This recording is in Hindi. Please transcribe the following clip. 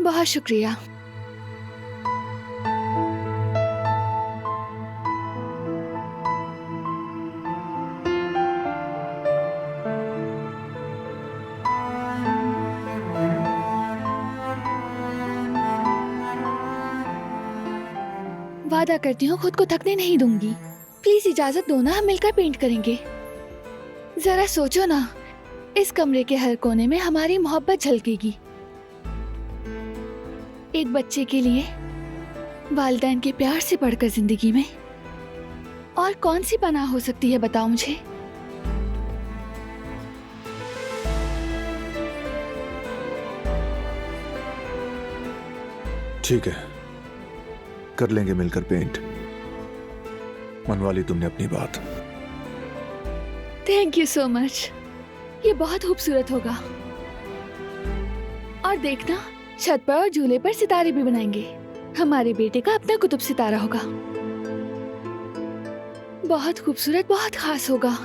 बहुत शुक्रिया। वादा करती हूँ खुद को थकने नहीं दूंगी। प्लीज इजाजत दो ना, हम मिलकर पेंट करेंगे। जरा सोचो ना, इस कमरे के हर कोने में हमारी मोहब्बत झलकेगी। एक बच्चे के लिए वालिदैन के प्यार से बढ़कर जिंदगी में और कौन सी पनाह हो सकती है, बताओ मुझे। ठीक है, कर लेंगे मिलकर पेंट। मनवा ली तुमने अपनी बात। Thank you so much. ये बहुत खूबसूरत होगा। और देखना, छत पर और झूले पर सितारे भी बनाएंगे। हमारे बेटे का अपना कुतुब सितारा होगा। बहुत खूबसूरत, बहुत खास होगा।